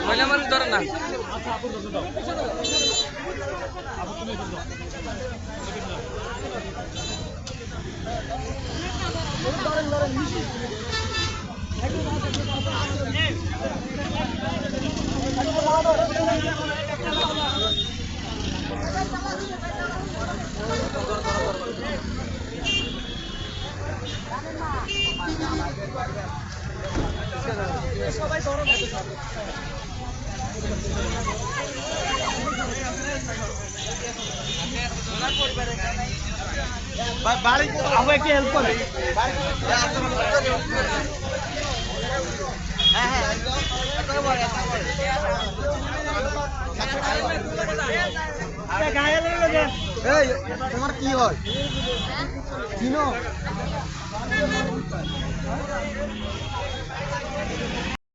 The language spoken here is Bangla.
মহিলা মানুষ ধরে না। বাড়ি আবু একটু হেল্প করে। তোমার কি হয় চিনো?